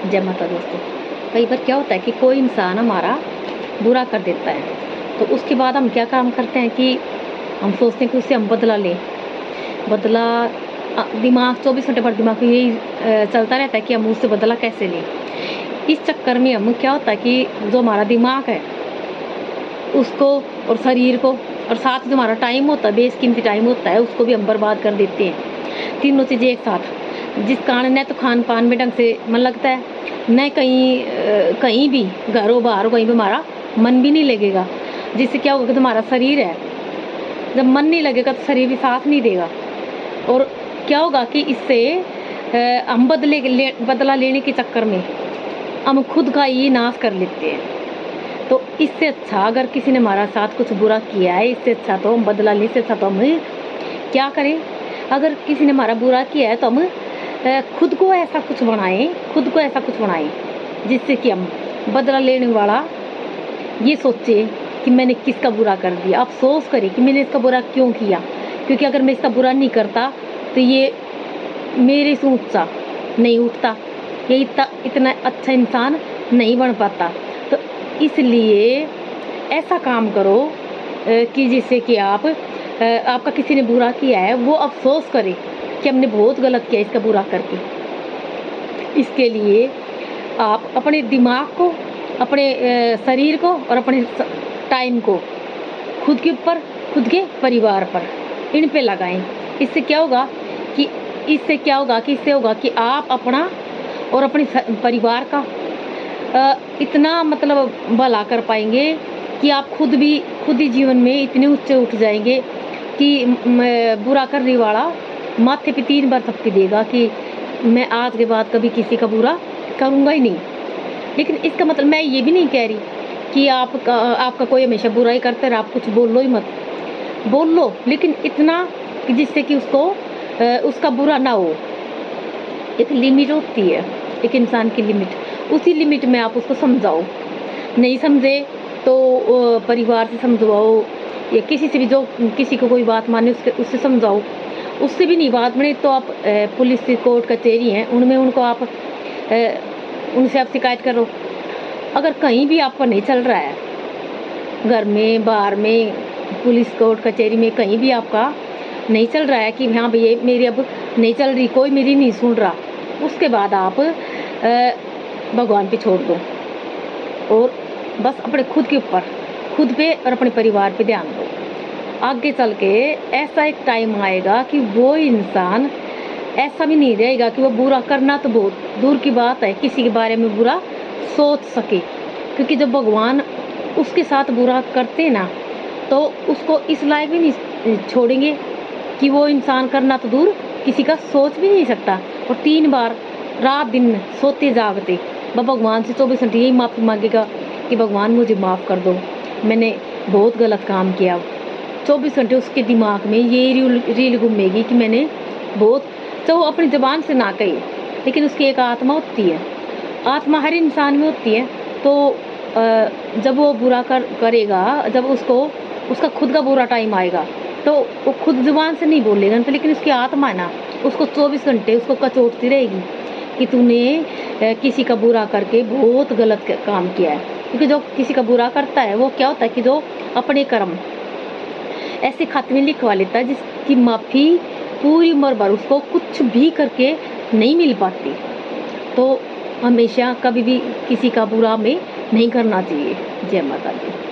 जय माता दोस्तों। कई बार क्या होता है कि कोई इंसान हमारा बुरा कर देता है, तो उसके बाद हम क्या काम करते हैं कि हम सोचते हैं कि उससे हम बदला लें। बदला दिमाग 24 घंटे भर दिमाग में यही चलता रहता है कि हम उससे बदला कैसे लें। इस चक्कर में हम क्या होता है कि जो हमारा दिमाग है उसको और शरीर को और साथ जो हमारा टाइम होता है, बेशकीमती टाइम होता है, उसको भी हम बर्बाद कर देते हैं। तीनों चीज़ें एक साथ, जिस कारण न तो खान पान में ढंग से मन लगता है, न कहीं भी घर हो बाहर हो कहीं भी हमारा मन भी नहीं लगेगा। जिससे क्या होगा कि तुम्हारा शरीर है, जब मन नहीं लगेगा तो शरीर भी साथ नहीं देगा। और क्या होगा कि इससे हम बदला लेने के चक्कर में हम खुद का ही नाश कर लेते हैं। तो इससे अच्छा अगर किसी ने हमारा साथ कुछ बुरा किया है, इससे अच्छा तो हम बदला ले, इससे अच्छा तो हम क्या करें। अगर किसी ने हमारा बुरा किया है तो हम खुद को ऐसा कुछ बनाएं जिससे कि हम बदला लेने वाला ये सोचे कि मैंने किसका बुरा कर दिया। अफसोस करें कि मैंने इसका बुरा क्यों किया, क्योंकि अगर मैं इसका बुरा नहीं करता तो ये मेरे से ऊँचा नहीं उठता, ये इतना अच्छा इंसान नहीं बन पाता। तो इसलिए ऐसा काम करो कि जिससे कि आपका किसी ने बुरा किया है वो अफसोस करे कि हमने बहुत गलत किया इसका बुरा करके। इसके लिए आप अपने दिमाग को, अपने शरीर को और अपने टाइम को खुद के ऊपर, खुद के परिवार पर, इन पे लगाएं। इससे होगा कि आप अपना और अपने परिवार का इतना मतलब भला कर पाएंगे कि आप खुद ही जीवन में इतने ऊंचे उठ जाएंगे कि बुरा करने वाला माथे पे 3 बार थपकी देगा कि मैं आज के बाद कभी किसी का बुरा करूँगा ही नहीं। लेकिन इसका मतलब मैं ये भी नहीं कह रही कि आपका कोई हमेशा बुरा ही करता है, आप कुछ बोलो ही मत। बोल लो, लेकिन इतना कि जिससे कि उसका बुरा ना हो। एक लिमिट होती है, एक इंसान की लिमिट, उसी लिमिट में आप उसको समझाओ। नहीं समझे तो परिवार से समझवाओ, या किसी से भी जो किसी को कोई बात माने उससे समझाओ। उससे भी नहीं बात बने तो आप पुलिस कोर्ट कचहरी हैं उनमें उनसे आप शिकायत करो। अगर कहीं भी आपका नहीं चल रहा है, घर में बाहर में पुलिस कोर्ट कचहरी में कहीं भी आपका नहीं चल रहा है कि हाँ भैया मेरी अब नहीं चल रही, कोई मेरी नहीं सुन रहा, उसके बाद आप भगवान पे छोड़ दो और बस अपने खुद पे और अपने परिवार पे ध्यान दो। आगे चल के ऐसा एक टाइम आएगा कि वो इंसान ऐसा भी नहीं रहेगा कि वो बुरा करना तो बहुत दूर की बात है, किसी के बारे में बुरा सोच सके। क्योंकि जब भगवान उसके साथ बुरा करते ना तो उसको इस लायक भी नहीं छोड़ेंगे कि वो इंसान करना तो दूर किसी का सोच भी नहीं सकता। और 3 बार रात दिन सोते जागते भगवान से 24 घंटे यही माफ़ी मांगेगा कि भगवान मुझे माफ़ कर दो, मैंने बहुत गलत काम किया। 24 घंटे उसके दिमाग में ये रील घूमेगी कि मैंने बहुत, तो वो अपनी ज़बान से ना कहे, लेकिन उसकी एक आत्मा होती है, आत्मा हर इंसान में होती है। तो जब वो बुरा करेगा, जब उसका खुद का बुरा टाइम आएगा तो वो खुद ज़ुबान से नहीं बोलेगा तो, लेकिन उसकी आत्मा है ना उसको 24 घंटे उसको कचोटती रहेगी कि तूने किसी का बुरा करके बहुत गलत काम किया है। क्योंकि जो किसी का बुरा करता है वो क्या होता है कि जो अपने कर्म ऐसे खाते में लिखवा लेता है जिसकी माफ़ी पूरी उम्र भर उसको कुछ भी करके नहीं मिल पाती। तो हमेशा कभी भी किसी का बुरा में नहीं करना चाहिए। जय माता दी।